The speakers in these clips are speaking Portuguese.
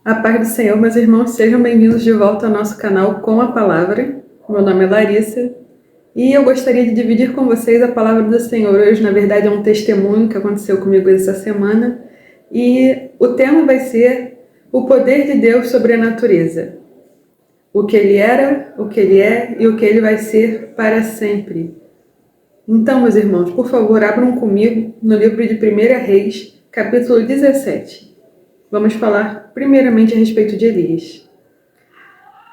A paz do Senhor, meus irmãos, sejam bem-vindos de volta ao nosso canal Com a Palavra. Meu nome é Larissa e eu gostaria de dividir com vocês a palavra do Senhor. Hoje, na verdade, é um testemunho que aconteceu comigo essa semana e o tema vai ser o poder de Deus sobre a natureza. O que Ele era, o que Ele é e o que Ele vai ser para sempre. Então, meus irmãos, por favor, abram comigo no livro de 1 Reis, capítulo 17. Vamos falar primeiramente a respeito de Elias.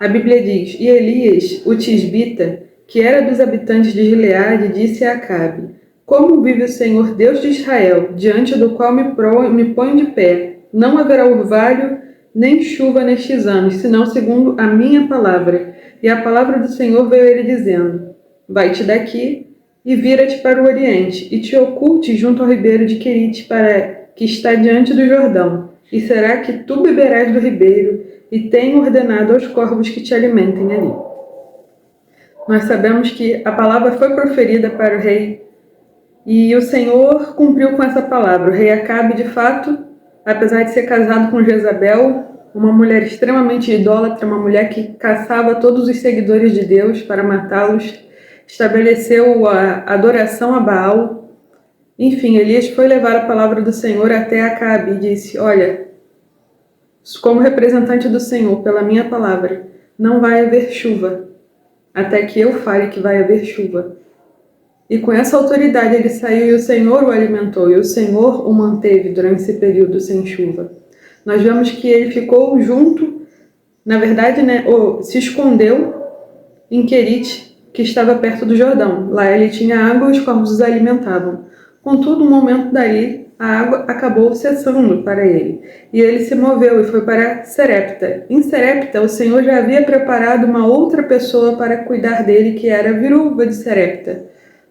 A Bíblia diz: E Elias, o tisbita, que era dos habitantes de Gileade, disse a Acabe: Como vive o Senhor Deus de Israel, diante do qual me ponho de pé, não haverá orvalho nem chuva nestes anos, senão segundo a minha palavra. E a palavra do Senhor veio a ele dizendo: Vai-te daqui e vira-te para o oriente, e te oculte junto ao ribeiro de Querite, que está diante do Jordão. E será que tu beberás do ribeiro, e tenho ordenado aos corvos que te alimentem ali. Nós sabemos que a palavra foi proferida para o rei, e o Senhor cumpriu com essa palavra. O rei Acabe, de fato, apesar de ser casado com Jezabel, uma mulher extremamente idólatra, uma mulher que caçava todos os seguidores de Deus para matá-los, estabeleceu a adoração a Baal. Enfim, Elias foi levar a palavra do Senhor até Acabe e disse: Olha, como representante do Senhor, pela minha palavra, não vai haver chuva, até que eu fale que vai haver chuva. E com essa autoridade ele saiu e o Senhor o alimentou, e o Senhor o manteve durante esse período sem chuva. Nós vemos que ele ficou junto, na verdade, se escondeu em Querite, que estava perto do Jordão. Lá ele tinha água e os corvos os alimentavam. Contudo, um momento daí, a água acabou cessando para ele, e ele se moveu e foi para Serepta. Em Serepta, o Senhor já havia preparado uma outra pessoa para cuidar dele, que era a viúva de Serepta.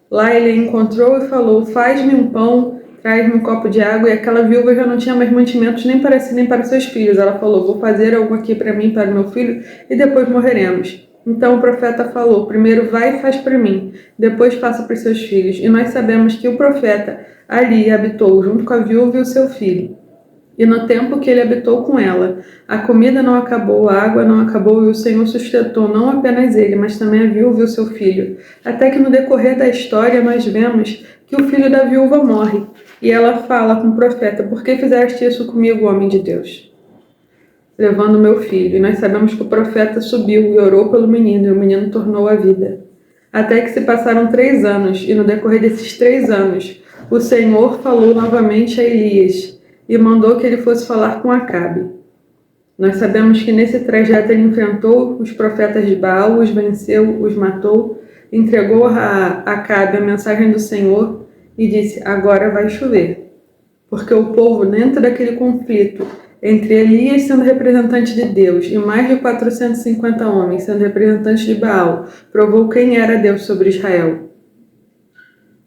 Lá ele a encontrou e falou: Faz-me um pão, traz-me um copo de água. E aquela viúva já não tinha mais mantimentos nem para si nem para seus filhos. Ela falou: Vou fazer algo aqui para mim, para o meu filho, e depois morreremos. Então o profeta falou: Primeiro vai e faz para mim, depois faça para os seus filhos. E nós sabemos que o profeta ali habitou junto com a viúva e o seu filho. E no tempo que ele habitou com ela, a comida não acabou, a água não acabou, e o Senhor sustentou não apenas ele, mas também a viúva e o seu filho. Até que no decorrer da história nós vemos que o filho da viúva morre. E ela fala com o profeta: Por que fizeste isso comigo, homem de Deus? Levando meu filho. E nós sabemos que o profeta subiu e orou pelo menino, e o menino tornou a vida. Até que se passaram 3 anos, e no decorrer desses 3 anos, o Senhor falou novamente a Elias e mandou que ele fosse falar com Acabe. Nós sabemos que nesse trajeto ele enfrentou os profetas de Baal, os venceu, os matou, entregou a Acabe a mensagem do Senhor e disse: Agora vai chover. Porque o povo, dentro daquele conflito entre Elias sendo representante de Deus e mais de 450 homens sendo representantes de Baal, provou quem era Deus sobre Israel,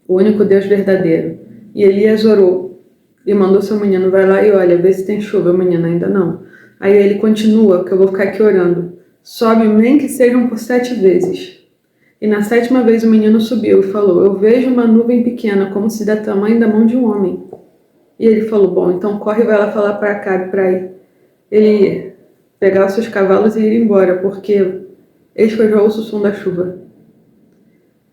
o único Deus verdadeiro. E Elias orou e mandou seu menino: Vai lá e olha, vê se tem chuva. O menino: Ainda não. Aí ele continua, que eu vou ficar aqui orando. Sobe, nem que sejam por 7 vezes. E na 7ª vez o menino subiu e falou: Eu vejo uma nuvem pequena, como se da tamanho da mão de um homem. E ele falou: Bom, então corre e vai lá falar para Acabe para ele pegar os seus cavalos e ir embora, porque eis que eu já ouço o som da chuva.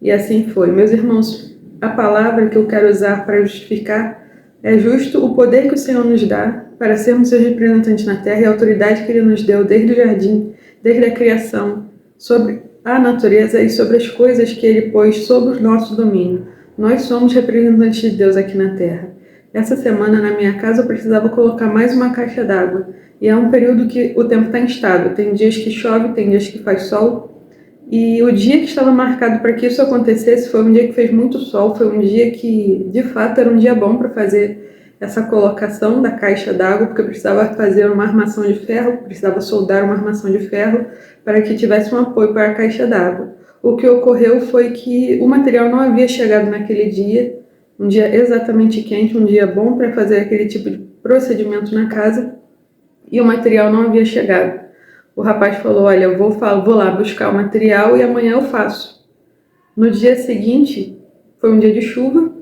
E assim foi. Meus irmãos, a palavra que eu quero usar para justificar é justo o poder que o Senhor nos dá para sermos seus representantes na terra e a autoridade que Ele nos deu desde o jardim, desde a criação, sobre a natureza e sobre as coisas que Ele pôs sob o nosso domínio. Nós somos representantes de Deus aqui na terra. Essa semana, na minha casa, eu precisava colocar mais uma caixa d'água. E é um período que o tempo está instável. Tem dias que chove, tem dias que faz sol. E o dia que estava marcado para que isso acontecesse foi um dia que fez muito sol, foi um dia que, de fato, era um dia bom para fazer essa colocação da caixa d'água, porque eu precisava fazer uma armação de ferro, precisava soldar uma armação de ferro para que tivesse um apoio para a caixa d'água. O que ocorreu foi que o material não havia chegado naquele dia, um dia exatamente quente, um dia bom para fazer aquele tipo de procedimento na casa, e o material não havia chegado. O rapaz falou: Olha, eu vou lá buscar o material e amanhã eu faço. No dia seguinte, foi um dia de chuva,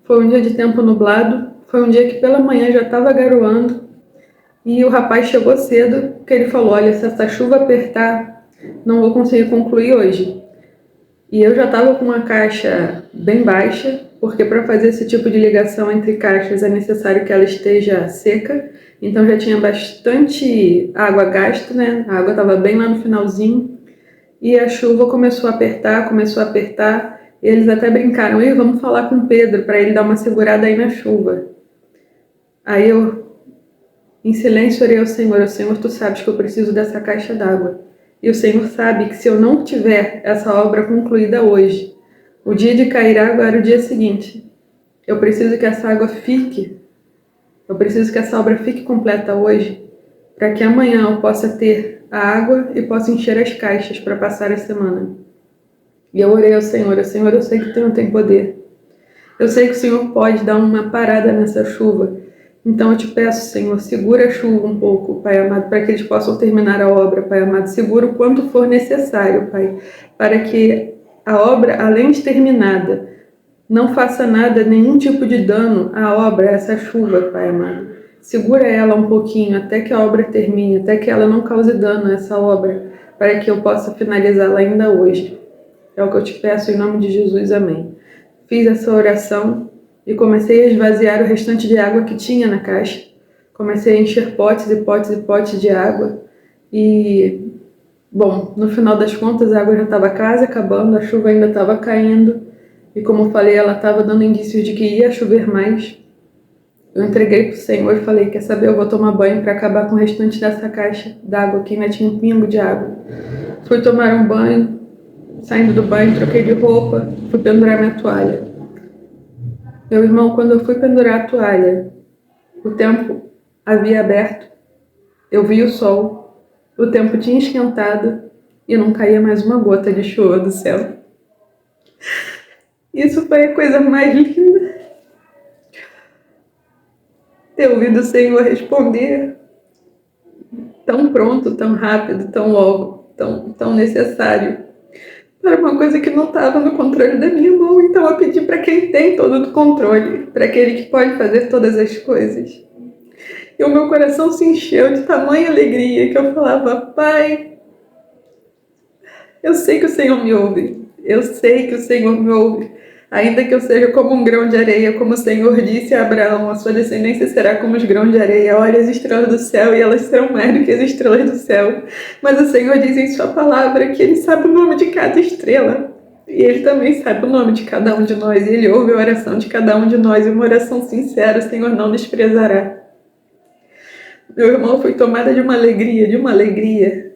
foi um dia de tempo nublado, foi um dia que pela manhã já estava garoando, E o rapaz chegou cedo, porque ele falou, olha, se essa chuva apertar, não vou conseguir concluir hoje. E eu já estava com uma caixa bem baixa, porque para fazer esse tipo de ligação entre caixas é necessário que ela esteja seca. Então já tinha bastante água gasta, né? A água estava bem lá no finalzinho. E a chuva começou a apertar, começou a apertar. E eles até brincaram, ei, vamos falar com o Pedro para ele dar uma segurada aí na chuva. Aí eu, em silêncio, orei ao Senhor, Senhor, tu sabes que eu preciso dessa caixa d'água. E o Senhor sabe que se eu não tiver essa obra concluída hoje, o dia de cair água era o dia seguinte. Eu preciso que essa água fique, eu preciso que essa obra fique completa hoje, para que amanhã eu possa ter a água e possa encher as caixas para passar a semana. E eu orei ao Senhor, Senhor, eu sei que tu não tem poder. Eu sei que o Senhor pode dar uma parada nessa chuva. Então eu te peço, Senhor, segura a chuva um pouco, Pai amado, para que eles possam terminar a obra, Pai amado. Segura o quanto for necessário, Pai, para que a obra, além de terminada, não faça nada, nenhum tipo de dano à obra, a essa chuva, Pai amado. Segura ela um pouquinho até que a obra termine, até que ela não cause dano a essa obra, para que eu possa finalizá-la ainda hoje. É o que eu te peço em nome de Jesus, amém. Fiz essa oração e comecei a esvaziar o restante de água que tinha na caixa. Comecei a encher potes e potes e potes de água. E, bom, no final das contas a água já estava quase acabando, a chuva ainda estava caindo. E como eu falei, ela estava dando indícios de que ia chover mais. Eu entreguei para o Senhor e falei, quer saber, eu vou tomar banho para acabar com o restante dessa caixa d'água, que ainda tinha um pingo de água. Fui tomar um banho, saindo do banho, troquei de roupa, fui pendurar minha toalha. Meu irmão, quando eu fui pendurar a toalha, o tempo havia aberto, eu vi o sol, o tempo tinha esquentado e não caía mais uma gota de chuva do céu. Isso foi a coisa mais linda. Ter ouvido o Senhor responder tão pronto, tão rápido, tão logo, tão necessário. Era uma coisa que não estava no controle da minha mão, então eu pedi para quem tem todo o controle, para aquele que pode fazer todas as coisas. E o meu coração se encheu de tamanha alegria que eu falava, Pai, eu sei que o Senhor me ouve, eu sei que o Senhor me ouve, ainda que eu seja como um grão de areia, como o Senhor disse a Abraão, a sua descendência será como os grãos de areia, olha as estrelas do céu e elas serão mais do que as estrelas do céu. Mas o Senhor diz em sua palavra que Ele sabe o nome de cada estrela. E Ele também sabe o nome de cada um de nós, e Ele ouve a oração de cada um de nós, e uma oração sincera o Senhor não desprezará. Meu irmão, foi tomada de uma alegria, de uma alegria.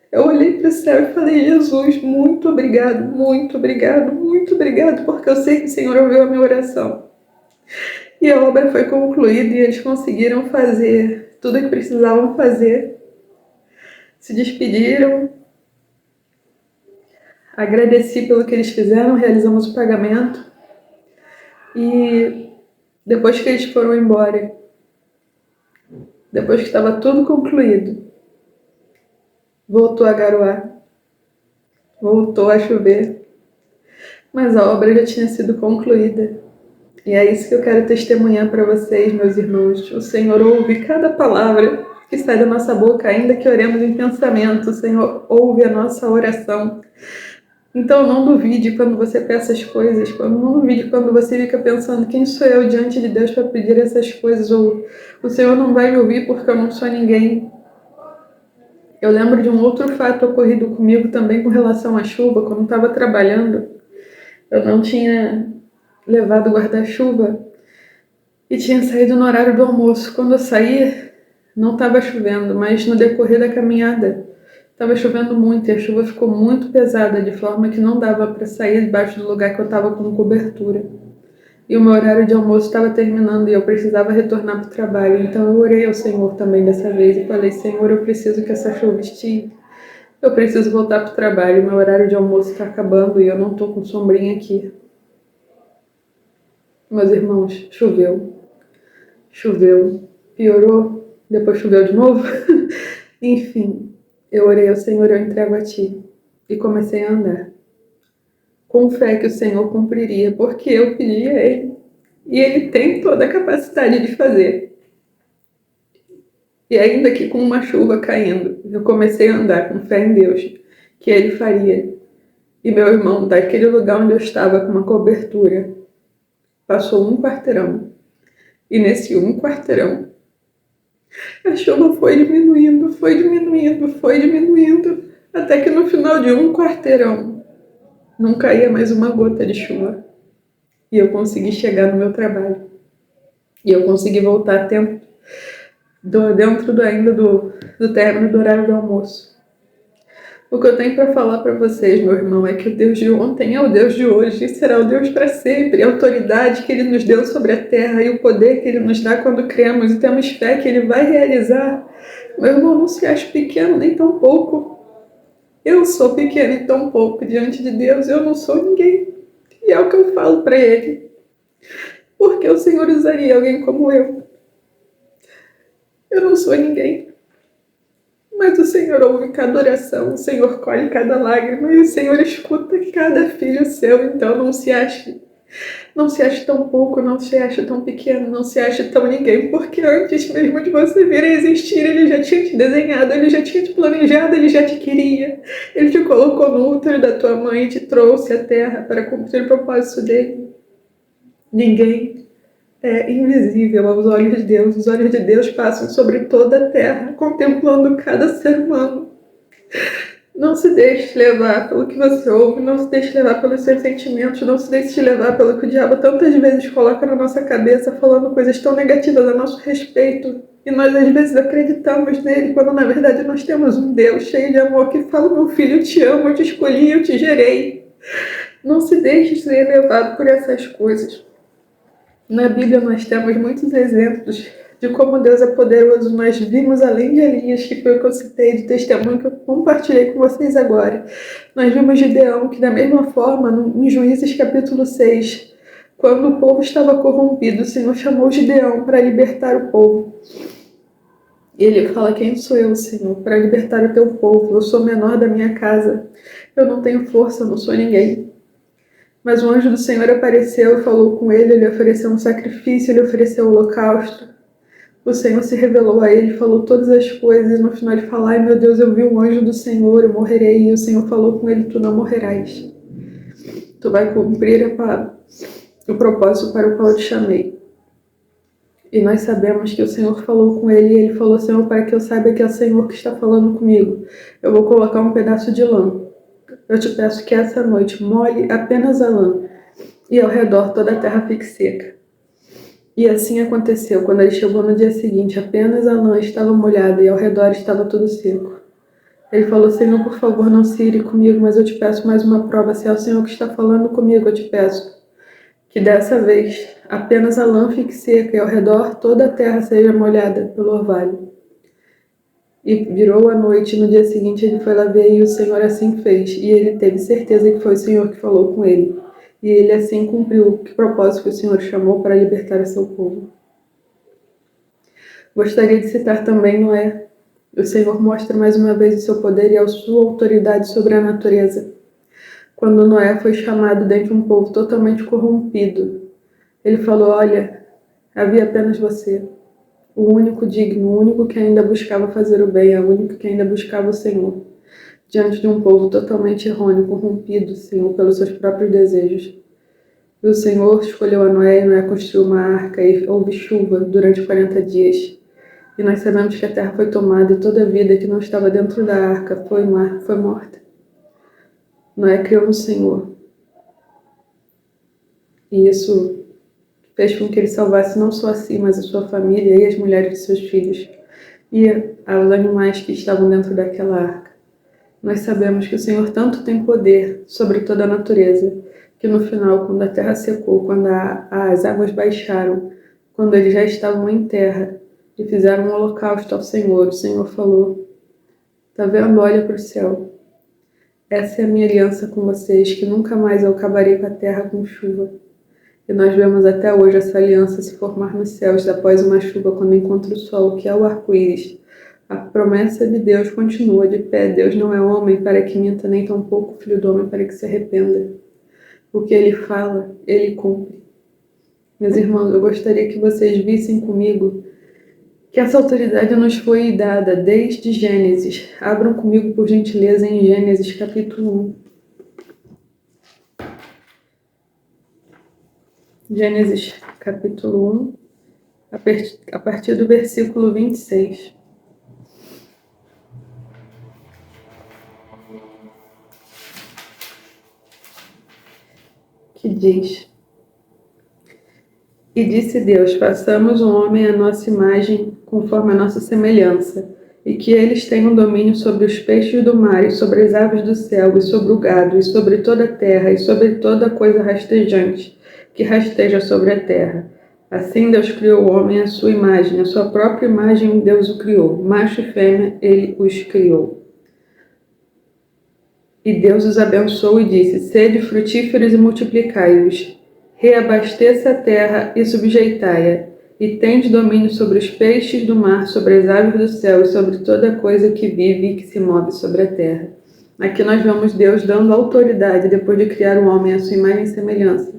Eu olhei para o céu e falei, Jesus, muito obrigado, muito obrigado, muito obrigado, porque eu sei que o Senhor ouviu a minha oração. E a obra foi concluída e eles conseguiram fazer tudo o que precisavam fazer. Se despediram, agradeci pelo que eles fizeram, realizamos o pagamento. E depois que eles foram embora, depois que estava tudo concluído, voltou a garoar, voltou a chover, mas a obra já tinha sido concluída. E é isso que eu quero testemunhar para vocês, meus irmãos. O Senhor ouve cada palavra que sai da nossa boca, ainda que oremos em pensamento. O Senhor ouve a nossa oração. Então não duvide quando você peça as coisas, não duvide quando você fica pensando quem sou eu diante de Deus para pedir essas coisas, ou o Senhor não vai me ouvir porque eu não sou ninguém. Eu lembro de um outro fato ocorrido comigo também com relação à chuva. Quando estava trabalhando, eu não tinha levado guarda-chuva e tinha saído no horário do almoço. Quando eu saí, não estava chovendo, mas no decorrer da caminhada estava chovendo muito e a chuva ficou muito pesada, de forma que não dava para sair debaixo do lugar que eu estava com cobertura. E o meu horário de almoço estava terminando e eu precisava retornar para o trabalho. Então eu orei ao Senhor também dessa vez e falei, Senhor, eu preciso que essa chuva estie. Eu preciso voltar para o trabalho, meu horário de almoço está acabando e eu não estou com sombrinha aqui. Meus irmãos, choveu, piorou, depois choveu de novo. Enfim, eu orei ao Senhor, eu entrego a Ti. E comecei a andar, com fé que o Senhor cumpriria, porque eu pedi a Ele. E Ele tem toda a capacidade de fazer. E ainda que com uma chuva caindo, eu comecei a andar com fé em Deus, que Ele faria. E meu irmão, daquele lugar onde eu estava com uma cobertura, passou um quarteirão. E nesse um quarteirão, a chuva foi diminuindo, foi diminuindo, foi diminuindo, até que no final de um quarteirão não caía mais uma gota de chuva. E eu consegui chegar no meu trabalho. E eu consegui voltar a tempo, dentro ainda do término do horário do almoço. O que eu tenho para falar para vocês, meu irmão, é que o Deus de ontem é o Deus de hoje e será o Deus para sempre. A autoridade que Ele nos deu sobre a terra e o poder que Ele nos dá quando cremos e temos fé que Ele vai realizar. Meu irmão, não se ache pequeno nem tão pouco. Eu sou pequeno e tão pouco diante de Deus, eu não sou ninguém. E é o que eu falo para Ele. Porque o Senhor usaria alguém como eu? Eu não sou ninguém. Mas o Senhor ouve cada oração, o Senhor colhe cada lágrima e o Senhor escuta cada filho seu. Então não se ache tão pouco, não se ache tão pequeno, não se ache tão ninguém, porque antes mesmo de você vir a existir, Ele já tinha te desenhado, Ele já tinha te planejado, Ele já te queria. Ele te colocou no útero da tua mãe e te trouxe à terra para cumprir o propósito dele. Ninguém é invisível aos olhos de Deus. Os olhos de Deus passam sobre toda a terra, contemplando cada ser humano. Não se deixe levar pelo que você ouve, não se deixe levar pelos seus sentimentos, não se deixe levar pelo que o diabo tantas vezes coloca na nossa cabeça, falando coisas tão negativas a nosso respeito. E nós às vezes acreditamos nele, quando na verdade nós temos um Deus cheio de amor que fala: meu filho, eu te amo, eu te escolhi, eu te gerei. Não se deixe ser levado por essas coisas. Na Bíblia nós temos muitos exemplos de como Deus é poderoso. Nós vimos, além de Elias, que foi o que eu citei, do testemunho que eu compartilhei com vocês agora. Nós vimos Gideão, que da mesma forma, em Juízes capítulo 6, quando o povo estava corrompido, o Senhor chamou Gideão para libertar o povo. E ele fala: quem sou eu, Senhor, para libertar o teu povo? Eu sou o menor da minha casa, eu não tenho força, eu não sou ninguém. Mas o anjo do Senhor apareceu e falou com ele, ele ofereceu um sacrifício, ele ofereceu o holocausto. O Senhor se revelou a ele, falou todas as coisas, e no final ele fala: ai meu Deus, eu vi um anjo do Senhor, eu morrerei. E o Senhor falou com ele: tu não morrerás. Tu vai cumprir o propósito para o qual eu te chamei. E nós sabemos que o Senhor falou com ele, e ele falou: Senhor, para que eu saiba que é o Senhor que está falando comigo, eu vou colocar um pedaço de lã. Eu te peço que essa noite molhe apenas a lã, e ao redor toda a terra fique seca. E assim aconteceu. Quando ele chegou no dia seguinte, apenas a lã estava molhada e ao redor estava tudo seco. Ele falou: Senhor, por favor, não se ire comigo, mas eu te peço mais uma prova. Se é o Senhor que está falando comigo, eu te peço que dessa vez apenas a lã fique seca e ao redor toda a terra seja molhada pelo orvalho. E virou a noite, no dia seguinte ele foi lá ver e o Senhor assim fez. E ele teve certeza que foi o Senhor que falou com ele. E ele assim cumpriu o propósito que o Senhor chamou para libertar o seu povo. Gostaria de citar também Noé. O Senhor mostra mais uma vez o seu poder e a sua autoridade sobre a natureza. Quando Noé foi chamado dentre um povo totalmente corrompido, ele falou: olha, havia apenas você, o único digno, o único que ainda buscava fazer o bem, o único que ainda buscava o Senhor, diante de um povo totalmente errôneo, corrompido, Senhor, pelos seus próprios desejos. E o Senhor escolheu a Noé, e Noé construiu uma arca e houve chuva durante 40 dias. E nós sabemos que a terra foi tomada e toda a vida que não estava dentro da arca foi morta. Noé criou no Senhor. E isso fez com que ele salvasse não só a si, mas a sua família e as mulheres de seus filhos. E aos animais que estavam dentro daquela arca. Nós sabemos que o Senhor tanto tem poder sobre toda a natureza, que no final, quando a terra secou, quando as águas baixaram, quando eles já estavam em terra e fizeram um holocausto ao Senhor, o Senhor falou: tá vendo? Olha para o céu. Essa é a minha aliança com vocês, que nunca mais eu acabarei com a terra com chuva. E nós vemos até hoje essa aliança se formar nos céus após uma chuva, quando encontra o sol, que é o arco-íris. A promessa de Deus continua de pé. Deus não é homem para que minta, nem tampouco filho do homem para que se arrependa. O que ele fala, ele cumpre. Meus irmãos, eu gostaria que vocês vissem comigo que essa autoridade nos foi dada desde Gênesis. Abram comigo, por gentileza, em Gênesis capítulo 1. Gênesis capítulo 1, a partir do versículo 26. Que diz: E disse Deus: façamos um homem à nossa imagem, conforme a nossa semelhança, e que eles tenham domínio sobre os peixes do mar, e sobre as aves do céu, e sobre o gado, e sobre toda a terra, e sobre toda coisa rastejante, que rasteja sobre a terra. Assim Deus criou o homem à sua imagem, à sua própria imagem Deus o criou, macho e fêmea ele os criou. E Deus os abençoou e disse: sede frutíferos e multiplicai-vos, reabasteça a terra e subjeitai-a, e tende domínio sobre os peixes do mar, sobre as aves do céu e sobre toda coisa que vive e que se move sobre a terra. Aqui nós vemos Deus dando autoridade depois de criar o homem à sua imagem e semelhança.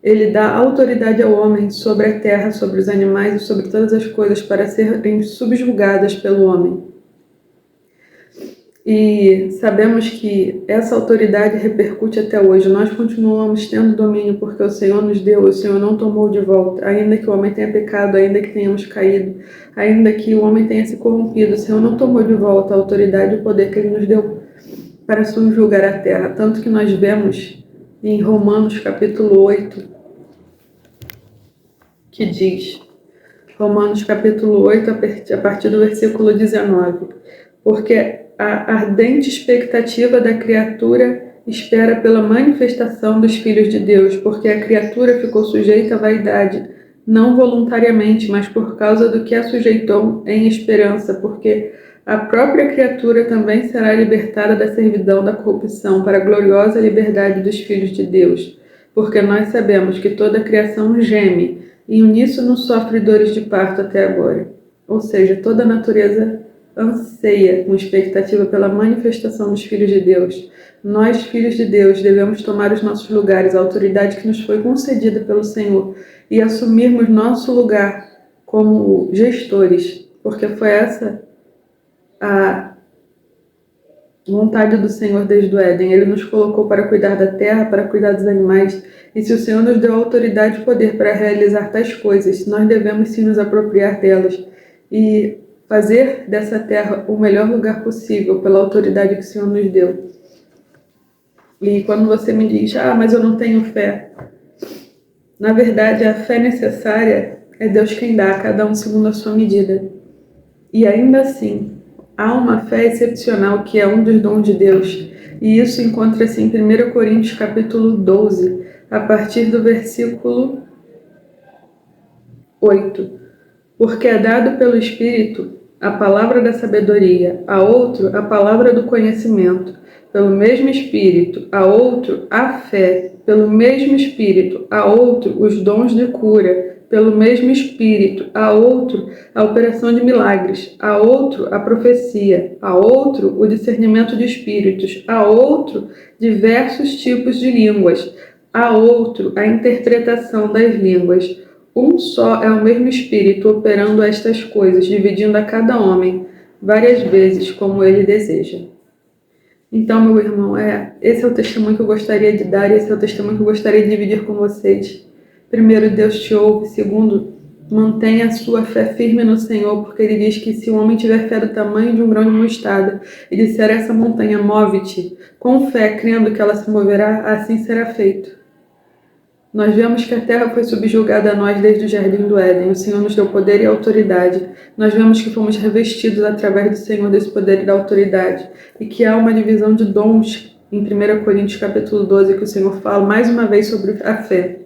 Ele dá autoridade ao homem sobre a terra, sobre os animais e sobre todas as coisas para serem subjugadas pelo homem. E sabemos que essa autoridade repercute até hoje. Nós continuamos tendo domínio porque o Senhor nos deu, o Senhor não tomou de volta. Ainda que o homem tenha pecado, ainda que tenhamos caído, ainda que o homem tenha se corrompido, o Senhor não tomou de volta a autoridade e o poder que Ele nos deu para subjugar a terra. Tanto que nós vemos em Romanos capítulo 8, que diz, Romanos capítulo 8, a partir do versículo 19, porque a ardente expectativa da criatura espera pela manifestação dos filhos de Deus, porque a criatura ficou sujeita à vaidade, não voluntariamente, mas por causa do que a sujeitou em esperança, porque a própria criatura também será libertada da servidão da corrupção para a gloriosa liberdade dos filhos de Deus. Porque nós sabemos que toda a criação geme, e uníssono sofre dores de parto até agora. Ou seja, toda a natureza anseia com expectativa pela manifestação dos filhos de Deus. Nós, filhos de Deus, devemos tomar os nossos lugares, a autoridade que nos foi concedida pelo Senhor, e assumirmos nosso lugar como gestores, porque foi essa a vontade do Senhor desde o Éden. Ele nos colocou para cuidar da terra, para cuidar dos animais, e se o Senhor nos deu autoridade e poder para realizar tais coisas, nós devemos sim nos apropriar delas e fazer dessa terra o melhor lugar possível pela autoridade que o Senhor nos deu. E quando você me diz, mas eu não tenho fé, na verdade a fé necessária é Deus quem dá a cada um segundo a sua medida. E ainda assim, há uma fé excepcional que é um dos dons de Deus, e isso encontra-se em 1 Coríntios capítulo 12, a partir do versículo 8. Porque é dado pelo Espírito a palavra da sabedoria, a outro a palavra do conhecimento, pelo mesmo Espírito, a outro a fé, pelo mesmo Espírito, a outro os dons de cura, pelo mesmo Espírito, a outro a operação de milagres, a outro a profecia, a outro o discernimento de espíritos, a outro diversos tipos de línguas, a outro a interpretação das línguas. Um só é o mesmo Espírito operando estas coisas, dividindo a cada homem várias vezes como ele deseja. Então, meu irmão, esse é o testemunho que eu gostaria de dar, esse é o testemunho que eu gostaria de dividir com vocês. Primeiro, Deus te ouve. Segundo, mantenha a sua fé firme no Senhor, porque Ele diz que se o homem tiver fé do tamanho de um grão de mostarda e disser a essa montanha, move-te, com fé, crendo que ela se moverá, assim será feito. Nós vemos que a terra foi subjugada a nós desde o jardim do Éden. O Senhor nos deu poder e autoridade. Nós vemos que fomos revestidos através do Senhor desse poder e da autoridade. E que há uma divisão de dons em 1 Coríntios capítulo 12, que o Senhor fala mais uma vez sobre a fé.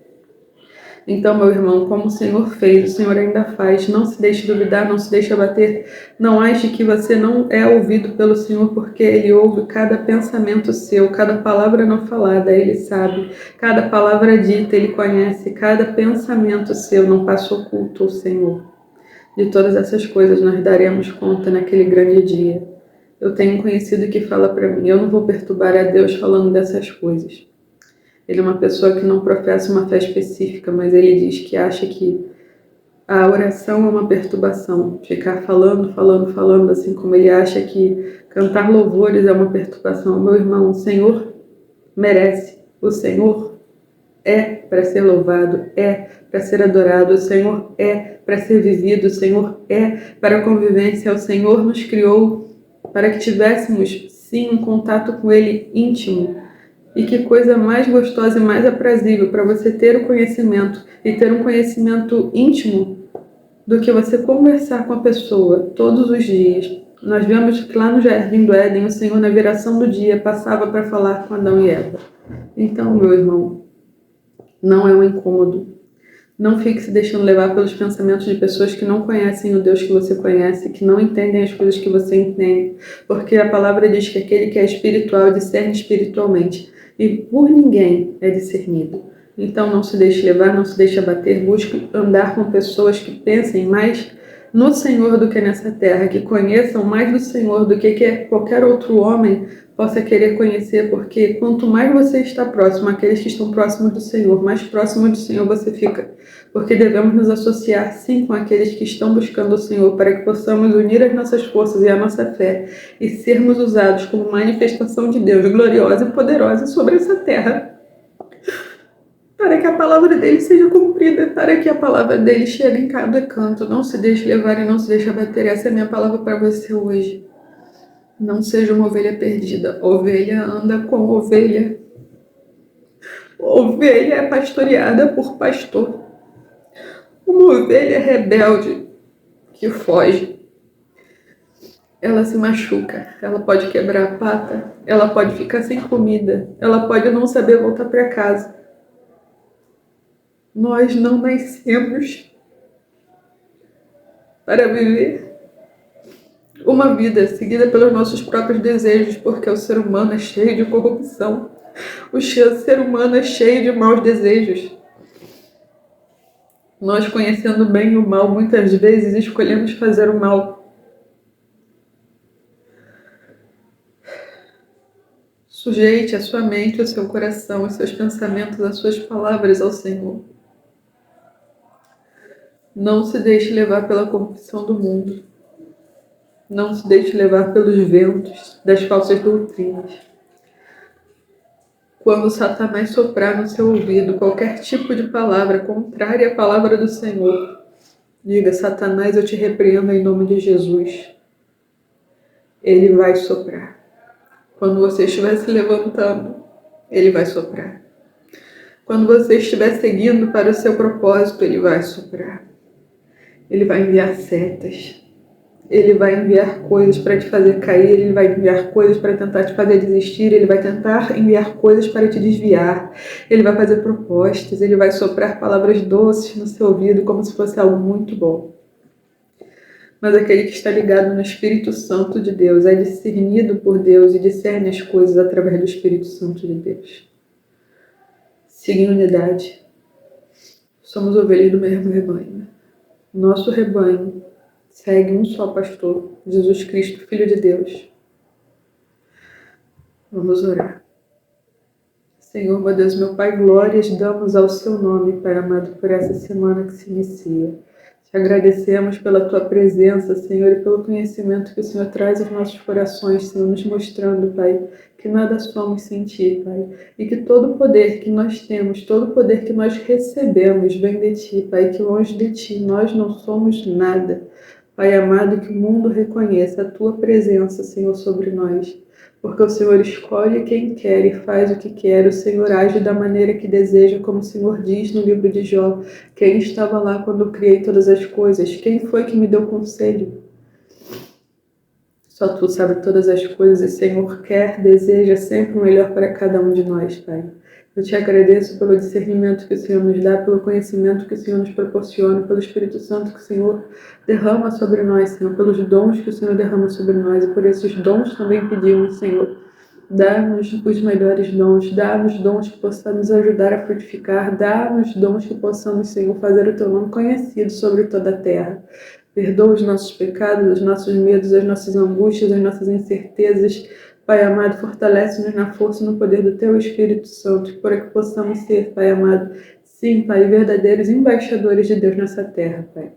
Então, meu irmão, como o Senhor fez, o Senhor ainda faz. Não se deixe duvidar, não se deixe abater. Não ache que você não é ouvido pelo Senhor, porque Ele ouve cada pensamento seu, cada palavra não falada, Ele sabe. Cada palavra dita, Ele conhece. Cada pensamento seu não passa oculto ao Senhor. De todas essas coisas nós daremos conta naquele grande dia. Eu tenho um conhecido que fala para mim, eu não vou perturbar a Deus falando dessas coisas. Ele é uma pessoa que não professa uma fé específica, mas ele diz que acha que A oração é uma perturbação. Ficar falando, assim como ele acha que cantar louvores é uma perturbação. Meu irmão, o Senhor merece. O Senhor é para ser louvado, é para ser adorado. O Senhor é para ser vivido. O Senhor é para a convivência. O Senhor nos criou para que tivéssemos, sim, um contato com Ele íntimo. E que coisa mais gostosa e mais aprazível para você ter o conhecimento e ter um conhecimento íntimo do que você conversar com a pessoa todos os dias. Nós vemos que lá no Jardim do Éden, o Senhor, na viração do dia, passava para falar com Adão e Eva. Então, meu irmão, não é um incômodo. Não fique se deixando levar pelos pensamentos de pessoas que não conhecem o Deus que você conhece, que não entendem as coisas que você entende, porque a palavra diz que aquele que é espiritual discerne espiritualmente, e por ninguém é discernido. Então não se deixe levar, não se deixe abater, busque andar com pessoas que pensem mais no Senhor do que nessa terra, que conheçam mais do Senhor do que qualquer outro homem possa querer conhecer, porque quanto mais você está próximo, aqueles que estão próximos do Senhor, mais próximo do Senhor você fica, porque devemos nos associar sim com aqueles que estão buscando o Senhor, para que possamos unir as nossas forças e a nossa fé e sermos usados como manifestação de Deus gloriosa e poderosa sobre essa terra, para que a palavra dele seja cumprida, para que a palavra dele chegue em cada canto. Não se deixe levar e não se deixe abater. Essa é a minha palavra para você hoje. Não seja uma ovelha perdida. Ovelha anda com ovelha. Ovelha é pastoreada por pastor. Uma ovelha rebelde que foge, ela se machuca, ela pode quebrar a pata, ela pode ficar sem comida, ela pode não saber voltar para casa. Nós não nascemos para viver uma vida seguida pelos nossos próprios desejos, porque o ser humano é cheio de corrupção. O ser humano é cheio de maus desejos. Nós, conhecendo bem o mal, muitas vezes escolhemos fazer o mal. Sujeite a sua mente, o seu coração, os seus pensamentos, as suas palavras ao Senhor. Não se deixe levar pela corrupção do mundo. Não se deixe levar pelos ventos das falsas doutrinas. Quando Satanás soprar no seu ouvido qualquer tipo de palavra contrária à palavra do Senhor, diga: Satanás, eu te repreendo em nome de Jesus. Ele vai soprar. Quando você estiver se levantando, ele vai soprar. Quando você estiver seguindo para o seu propósito, ele vai soprar. Ele vai enviar setas. Ele vai enviar coisas para te fazer cair, ele vai enviar coisas para tentar te fazer desistir, ele vai tentar enviar coisas para te desviar, ele vai fazer propostas, ele vai soprar palavras doces no seu ouvido como se fosse algo muito bom. Mas aquele que está ligado no Espírito Santo de Deus é discernido por Deus e discerne as coisas através do Espírito Santo de Deus. Siga em unidade. Somos ovelhas do mesmo rebanho. Nosso rebanho segue um só pastor, Jesus Cristo, Filho de Deus. Vamos orar. Senhor, meu Deus, meu Pai, glórias damos ao seu nome, Pai amado, por essa semana que se inicia. Te agradecemos pela tua presença, Senhor, e pelo conhecimento que o Senhor traz aos nossos corações, Senhor, nos mostrando, Pai, que nada somos sem ti, Pai, e que todo o poder que nós temos, todo o poder que nós recebemos vem de ti, Pai, que longe de ti nós não somos nada. Pai amado, que o mundo reconheça a tua presença, Senhor, sobre nós. Porque o Senhor escolhe quem quer e faz o que quer. O Senhor age da maneira que deseja, como o Senhor diz no livro de Jó. Quem estava lá quando eu criei todas as coisas? Quem foi que me deu conselho? Só tu sabe todas as coisas e o Senhor quer, deseja sempre o melhor para cada um de nós, Pai. Eu te agradeço pelo discernimento que o Senhor nos dá, pelo conhecimento que o Senhor nos proporciona, pelo Espírito Santo que o Senhor derrama sobre nós, Senhor, pelos dons que o Senhor derrama sobre nós, e por esses dons também pedimos, Senhor, dá-nos os melhores dons, dá-nos dons que possamos ajudar a frutificar, dá-nos dons que possamos, Senhor, fazer o teu nome conhecido sobre toda a terra. Perdoa os nossos pecados, os nossos medos, as nossas angústias, as nossas incertezas. Pai amado, fortalece-nos na força e no poder do Teu Espírito Santo, para que possamos ser, Pai amado, Sim, Pai, verdadeiros embaixadores de Deus nessa terra, Pai.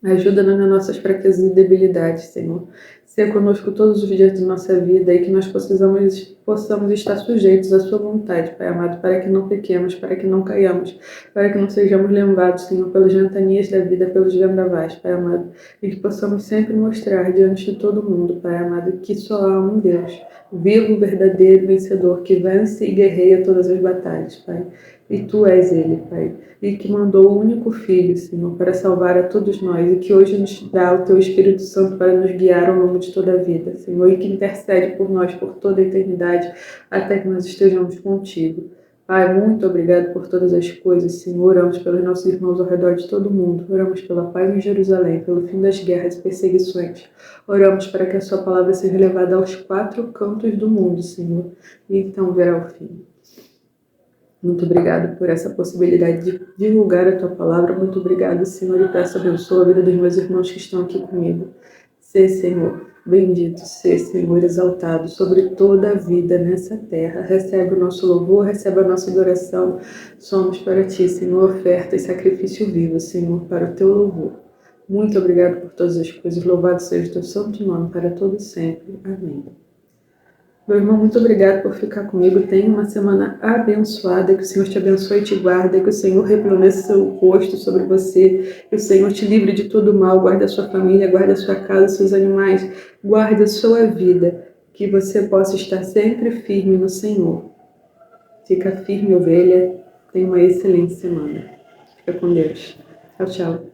Ajuda-nos nas nossas fraquezas e debilidades, Senhor. Seja conosco todos os dias de nossa vida e que nós possamos estar sujeitos à Sua vontade, Pai amado, para que não pequemos, para que não caiamos, para que não sejamos lembrados, Senhor, pelas ventanias da vida, pelos vendavais, Pai amado, e que possamos sempre mostrar diante de todo mundo, Pai amado, que só há um Deus, vivo, verdadeiro, vencedor, que vence e guerreia todas as batalhas, Pai. E Tu és Ele, Pai, e que mandou o único Filho, Senhor, para salvar a todos nós, e que hoje nos dá o Teu Espírito Santo para nos guiar ao longo de toda a vida, Senhor, e que intercede por nós por toda a eternidade, até que nós estejamos contigo. Pai, muito obrigado por todas as coisas, Senhor. Oramos pelos nossos irmãos ao redor de todo o mundo. Oramos pela paz em Jerusalém, pelo fim das guerras e perseguições. Oramos para que a Sua palavra seja levada aos 4 cantos do mundo, Senhor, e então verá o fim. Muito obrigado por essa possibilidade de divulgar a Tua palavra. Muito obrigado, Senhor, e peço abençoa a vida dos meus irmãos que estão aqui comigo. Sê, Senhor, bendito, sê, Senhor, exaltado sobre toda a vida nessa terra. Recebe o nosso louvor, recebe a nossa adoração. Somos para Ti, Senhor, oferta e sacrifício vivo, Senhor, para o Teu louvor. Muito obrigado por todas as coisas. Louvado seja o Teu santo nome para todo sempre. Amém. Meu irmão, muito obrigado por ficar comigo. Tenha uma semana abençoada. Que o Senhor te abençoe e te guarde. Que o Senhor replaneje seu rosto sobre você. Que o Senhor te livre de todo mal. Guarde a sua família, guarde a sua casa, seus animais. Guarde a sua vida. Que você possa estar sempre firme no Senhor. Fica firme, ovelha. Tenha uma excelente semana. Fica com Deus. Tchau, tchau.